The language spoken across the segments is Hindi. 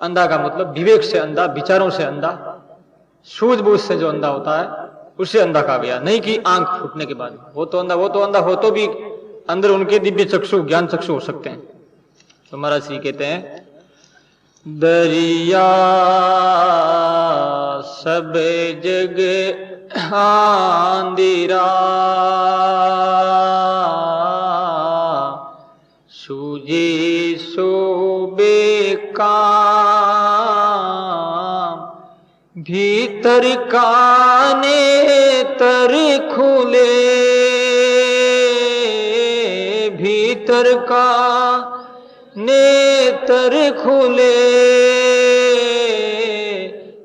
अंधा का मतलब विवेक से अंधा, विचारों से अंधा, सूझबूझ से जो अंधा होता है उसे अंधा कहा गया। नहीं कि आंख फूटने के बाद वो तो अंधा हो तो भी अंदर उनके दिव्य चक्षु, ज्ञान चक्षु हो सकते हैं। तो महाराज श्री कहते हैं दरिया सब जग आंधिरा, सूझे सो बेकाम, भीतर काने तर खुले, भीतर का नेतर खुले,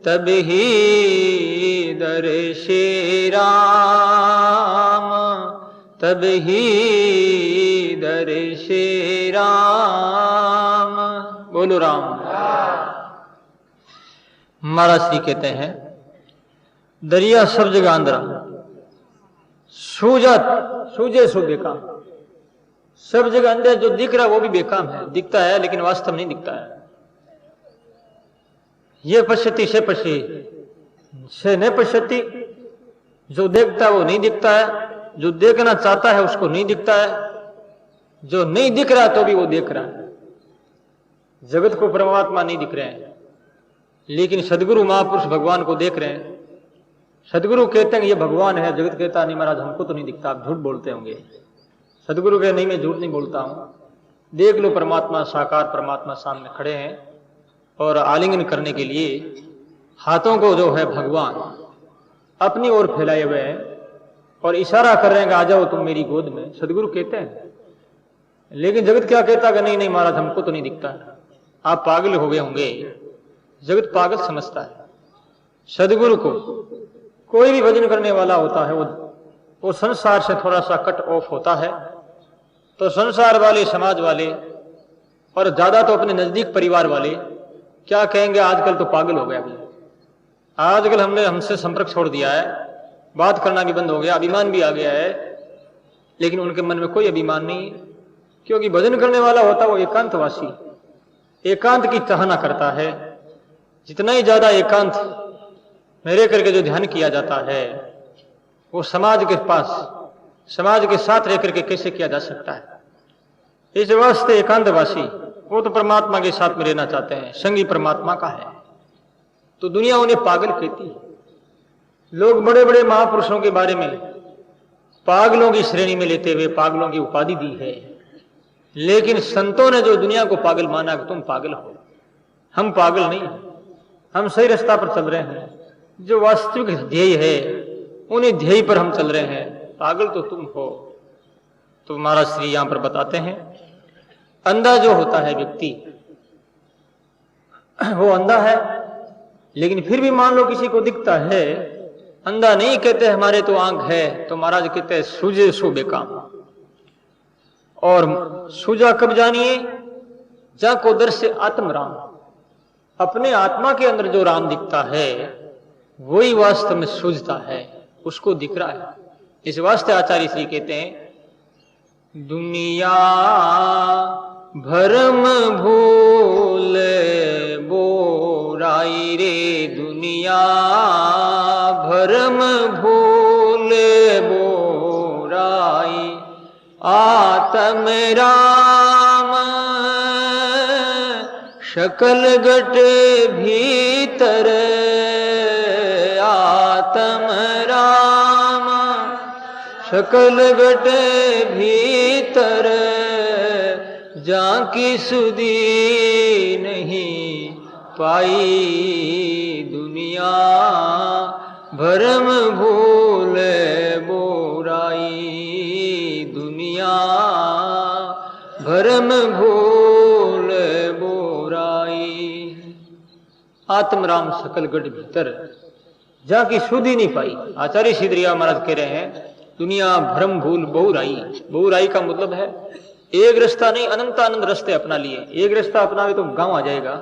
तब ही दर्शे राम, तब ही दर्शे राम। बोलो राम। महाराज श्री कहते हैं दरिया सब जगह अंधेरा, सूझे सो बेकाम। सब जगह अंधेरा, जो दिख रहा है वो भी बेकाम है, दिखता है लेकिन वास्तव नहीं दिखता है। ये पश्यति से पश्य से न पश्यति, जो देखता है वो नहीं दिखता है, जो देखना चाहता है उसको नहीं दिखता है, जो नहीं दिख रहा तो भी वो देख रहा है। जगत को परमात्मा नहीं दिख रहे हैं, लेकिन सदगुरु महापुरुष भगवान को देख रहे हैं। सदगुरु कहते हैं ये भगवान है, जगत कहता नहीं महाराज हमको तो नहीं दिखता, आप झूठ बोलते होंगे। सदगुरु कहे नहीं मैं झूठ नहीं बोलता हूं, देख लो परमात्मा, साकार परमात्मा सामने खड़े हैं और आलिंगन करने के लिए हाथों को जो है भगवान अपनी ओर फैलाए हुए हैं और इशारा कर रहे हैं कि आ जाओ तुम मेरी गोद में। सदगुरु कहते हैं, लेकिन जगत क्या कहता है नहीं नहीं महाराज हमको तो नहीं दिखता, आप पागल हो गए होंगे। जगत पागल समझता है। सदगुरु को कोई भी भजन करने वाला होता है वो संसार से थोड़ा सा कट ऑफ होता है, तो संसार वाले, समाज वाले और ज्यादा तो अपने नजदीक परिवार वाले क्या कहेंगे, आजकल तो पागल हो गया भैया, आजकल हमसे संपर्क छोड़ दिया है, बात करना भी बंद हो गया, अभिमान भी आ गया है। लेकिन उनके मन में कोई अभिमान नहीं, क्योंकि भजन करने वाला होता वो एकांतवासी, एकांत की चाहना करता है। जितना ही ज्यादा एकांत मेरे करके जो ध्यान किया जाता है वो समाज के पास, समाज के साथ रह करके कैसे किया जा सकता है। इस वास्ते एकांतवासी वो तो परमात्मा के साथ में रहना चाहते हैं, संगी परमात्मा का है, तो दुनिया उन्हें पागल कहती है। लोग बड़े बड़े महापुरुषों के बारे में पागलों की श्रेणी में लेते हुए पागलों की उपाधि दी है, लेकिन संतों ने जो दुनिया को पागल माना कि तुम पागल हो, हम पागल नहीं हैं, हम सही रास्ता पर चल रहे हैं, जो वास्तविक ध्येय है उन्हीं ध्येय पर हम चल रहे हैं, पागल तो तुम हो। तो महाराज श्री यहां पर बताते हैं अंधा जो होता है व्यक्ति वो अंधा है, लेकिन फिर भी मान लो किसी को दिखता है, अंधा नहीं कहते हमारे तो आंख है, तो महाराज कहते हैं सूझे सो बेकाम। और सूझा कब जानिए, जा को दर से आत्म राम, अपने आत्मा के अंदर जो राम दिखता है वही वास्तव में सूझता है, उसको दिख रहा है। इस वास्ते आचार्य श्री कहते हैं दुनिया भरम भूल बोराई रे, दुनिया भरम भूल बोराई, आत्म राम शकल घट भीतर, आत्म राम शकल घट भीतर, जाकी सुधी नहीं पाई, दुनिया भरम भूल बोराई, दुनिया भरम भूल बोराई, आत्मराम सकल गढ़ भीतर, जाकी सुधी नहीं पाई। आचार्य सिद्धरिया महाराज कह रहे हैं दुनिया भ्रम भूल बहुराई। बहुराई का मतलब है एक रास्ता नहीं, अनंत आनंद रास्ते अपना लिए। एक रास्ता अपनावे तो गांव आ जाएगा,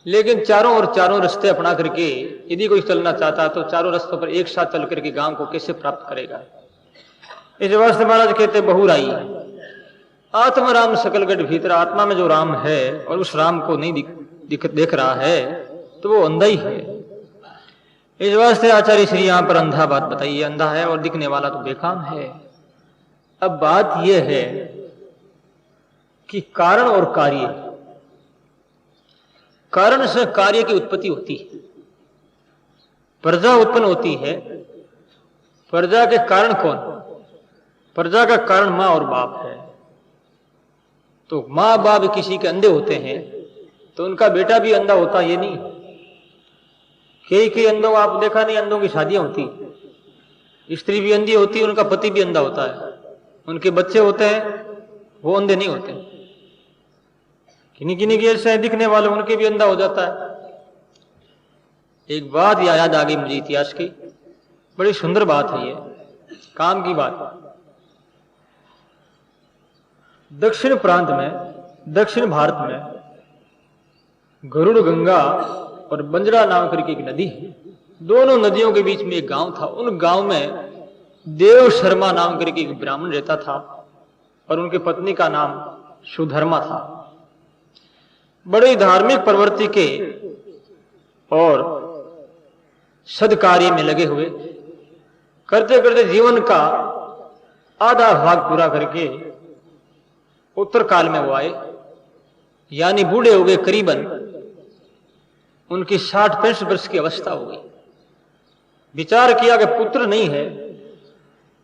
लेकिन चारों और चारों रास्ते अपना करके यदि कोई चलना चाहता तो चारों रास्तों पर एक साथ चल करके गांव को कैसे प्राप्त करेगा। इस वास्ते महाराज कहते बहुराई, आत्म राम सकल गढ़ भीतर, आत्मा में जो राम है और उस राम को नहीं देख रहा है तो वो अंधा ही है। इस वास्ते आचार्य श्री यहां पर अंधा बात बताइए, अंधा है और दिखने वाला तो बेकाम है। अब बात यह है कि कारण और कार्य, कारण से कार्य की उत्पत्ति होती है, प्रजा उत्पन्न होती है। प्रजा के कारण कौन? प्रजा का कारण मां और बाप है। तो मां बाप किसी के अंधे होते हैं तो उनका बेटा भी अंधा होता, ये नहीं। कई अंधों, आप देखा नहीं, अंधों की शादियां होती, स्त्री भी अंधी होती है, उनका पति भी अंधा होता है, उनके बच्चे होते हैं वो अंधे नहीं होते। किन्हीं किन्हीं की ऐसे दिखने वाले उनके भी अंधा हो जाता है। एक बात याद आ गई मुझे इतिहास की, बड़ी सुंदर बात है ये, काम की बात। दक्षिण प्रांत में, दक्षिण भारत में गरुड़ गंगा और बंजरा नाम करके एक नदी है। दोनों नदियों के बीच में एक गांव था। उन गांव में देव शर्मा नाम करके एक ब्राह्मण रहता था और उनकी पत्नी का नाम सुधर्मा था। बड़े धार्मिक प्रवृत्ति के और सदकार्य में लगे हुए, करते करते जीवन का आधा भाग पूरा करके उत्तर काल में वो आए, यानी बूढ़े हो गए, करीबन उनकी 60-65 वर्ष की अवस्था हो गई। विचार किया कि पुत्र नहीं है,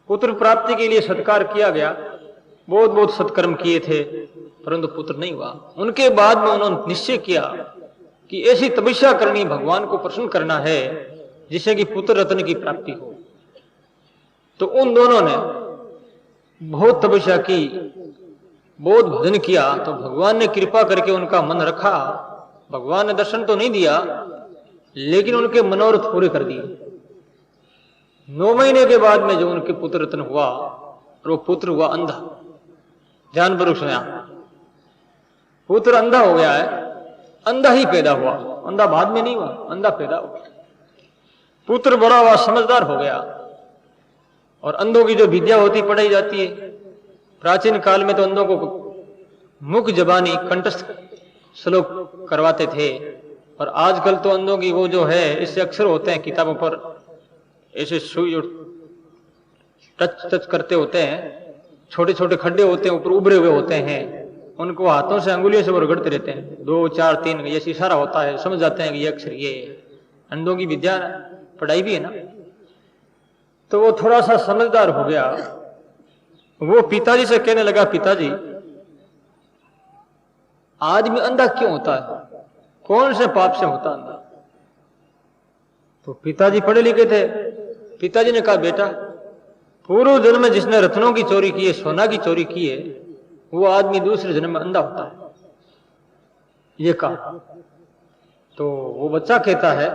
पुत्र प्राप्ति के लिए सत्कार किया गया, बहुत बहुत सत्कर्म किए थे, परंतु पुत्र नहीं हुआ। उनके बाद में उन्होंने निश्चय किया कि ऐसी तपस्या करनी, भगवान को प्रसन्न करना है जिससे कि पुत्र रत्न की प्राप्ति हो। तो उन दोनों ने बहुत तपस्या की, बहुत भजन किया, तो भगवान ने कृपा करके उनका मन रखा। भगवान ने दर्शन तो नहीं दिया लेकिन उनके मनोरथ पूरे कर दिए। 9 महीने के बाद में जो उनके पुत्र रत्न हुआ, और वो पुत्र हुआ अंधा। ध्यानपूर्वक सुना, पुत्र अंधा हो गया है, अंधा ही पैदा हुआ, अंधा बाद में नहीं हुआ, अंधा पैदा हुआ। पुत्र बड़ा हुआ, समझदार हो गया, और अंधों की जो विद्या होती पढ़ाई जाती है। प्राचीन काल में तो अंधों को मुख जबानी कंठस्थ श्लोक करवाते थे, और आजकल तो अंधों की वो जो है इससे अक्षर होते हैं किताबों पर, ऐसे सुई टच करते होते हैं, छोटे छोटे खड्डे होते हैं, ऊपर उभरे हुए होते हैं, उनको हाथों से अंगुलियों से वो रगड़ते रहते हैं। 2, 4, 3 ये इशारा होता है, समझ जाते हैं कि ये अक्षर ये अंधों की विद्या पढ़ाई भी है ना। तो वो थोड़ा सा समझदार हो गया। वो पिताजी से कहने लगा, पिताजी आदमी अंधा क्यों होता है, कौन से पाप से होता अंधा? तो पिताजी पढ़े लिखे थे। पिताजी ने कहा, बेटा पूर्व जन्म में जिसने रत्नों की चोरी की है, सोना की चोरी की है, वो आदमी दूसरे जन्म में अंधा होता है। ये कहा तो वो बच्चा कहता है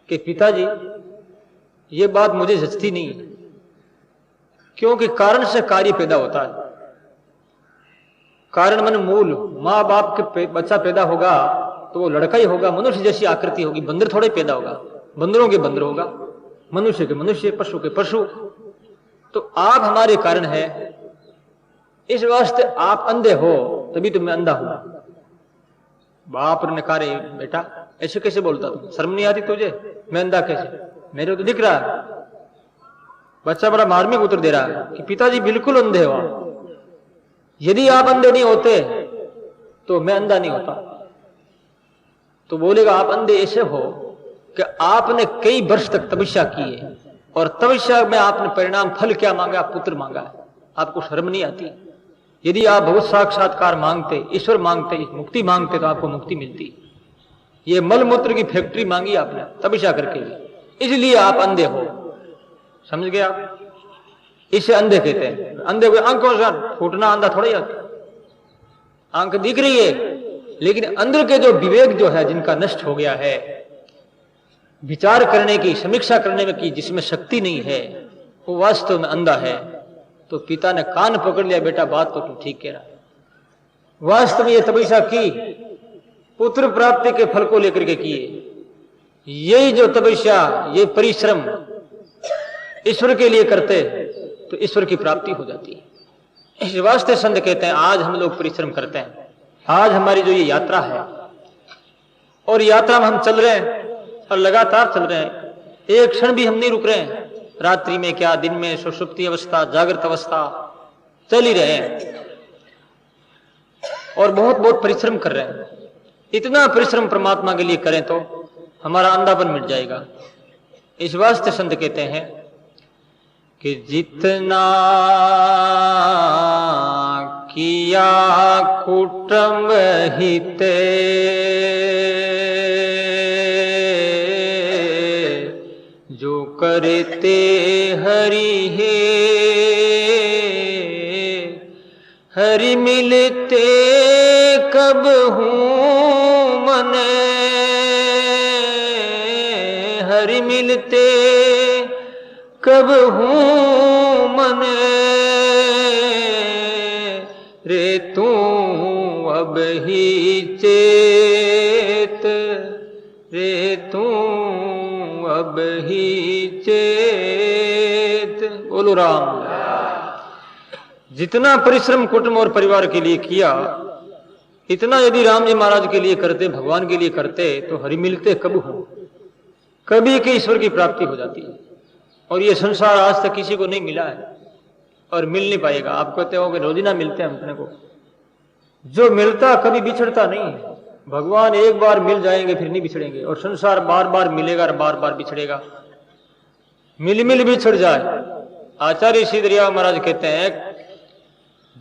कि पिताजी ये बात मुझे जचती नहीं, क्योंकि कारण से कार्य पैदा होता है। कारण मन मूल, माँ बाप के बच्चा पैदा होगा तो वो लड़का ही होगा, मनुष्य जैसी आकृति होगी, बंदर थोड़े पैदा होगा, बंदरों के बंदर होगा, मनुष्य के मनुष्य, पशु के पशु। तो आप हमारे कारण है, इस वास्ते आप अंधे हो, तभी तो मैं अंधा हूं। बाप ने कहा, रे बेटा ऐसे कैसे बोलता तू, शर्म नहीं आती तुझे, मैं अंधा कैसे, मेरे को तो दिख रहा है। बच्चा बड़ा मार्मिक उत्तर दे रहा है कि पिताजी बिल्कुल अंधे हो, यदि आप अंधे नहीं होते तो मैं अंधा नहीं होता। तो बोलेगा, आप अंधे ऐसे हो कि आपने कई वर्ष तक तपस्या की है, और तपस्या में आपने परिणाम फल क्या मांगा, पुत्र मांगा है, आपको शर्म नहीं आती? यदि आप भगवत साक्षात्कार मांगते, ईश्वर मांगते, मुक्ति मांगते तो आपको मुक्ति मिलती। ये मलमूत्र की फैक्ट्री मांगी आपने तपस्या करके, इसलिए आप अंधे हो। समझ गए आप? इसे अंधे कहते हैं। अंधे हुए आंखों से फूटना, अंधा थोड़ा ही आता, आंख दिख रही है, लेकिन अंदर के जो विवेक जो है, जिनका नष्ट हो गया है, विचार करने की, समीक्षा करने में की जिसमें शक्ति नहीं है, वो वास्तव में अंधा है। तो पिता ने कान पकड़ लिया, बेटा बात तो तू ठीक कह रहा है। वास्तव में ये तपस्या की, पुत्र प्राप्ति के फल को लेकर के किए। यही जो तपस्या, ये परिश्रम ईश्वर के लिए करते तो ईश्वर की प्राप्ति हो जाती है। इस वास्ते संत कहते हैं, आज हम लोग परिश्रम करते हैं, आज हमारी जो ये यात्रा है, और यात्रा में हम चल रहे हैं और लगातार चल रहे हैं, एक क्षण भी हम नहीं रुक रहे हैं। रात्रि में क्या, दिन में, सुषुप्ति अवस्था, जागृत अवस्था, चल ही रहे हैं और बहुत बहुत परिश्रम कर रहे हैं। इतना परिश्रम परमात्मा के लिए करें तो हमारा अंधापन मिट जाएगा। इस वास्ते संत कहते हैं कि जितना किया कुटुंब हिते, जो करते हरि हे, हरि मिलते कब हूँ मने, हरि मिलते कब हूँ मने, रे तू अब ही चेत, रे तू अब ही चेत। बोलो राम। जितना परिश्रम कुटुंब और परिवार के लिए किया, इतना यदि राम जी महाराज के लिए करते, भगवान के लिए करते, तो हरि मिलते कब हो, कभी के ईश्वर की प्राप्ति हो जाती है। और ये संसार आज तक किसी को नहीं मिला है और मिल नहीं पाएगा। आप कहते हो कि रोजीना मिलते हैं अपने को, जो मिलता कभी बिछड़ता नहीं है। भगवान एक बार मिल जाएंगे फिर नहीं बिछड़ेंगे, और संसार बार बार मिलेगा और बार बार बिछड़ेगा, मिल मिल बिछड़ जाए। आचार्य सिद्धरिया महाराज कहते हैं,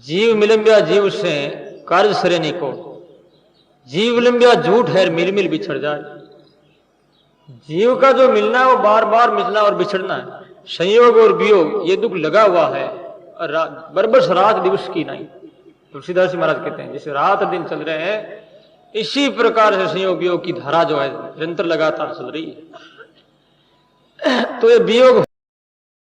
जीव मिलम्बिया जीव से कार्य सरेनी को, जीव विलंबिया झूठ है, मिल मिल बिछड़ जाए। जीव का जो मिलना है वो बार बार मिलना और बिछड़ना है। संयोग और वियोग ये दुख लगा हुआ है, और बरबस रात दिवस की नहीं। तुलसीदास जी महाराज कहते हैं जैसे रात दिन चल रहे हैं, इसी प्रकार से संयोग वियोग की धारा जो है निरंतर लगातार चल रही है। तो ये वियोग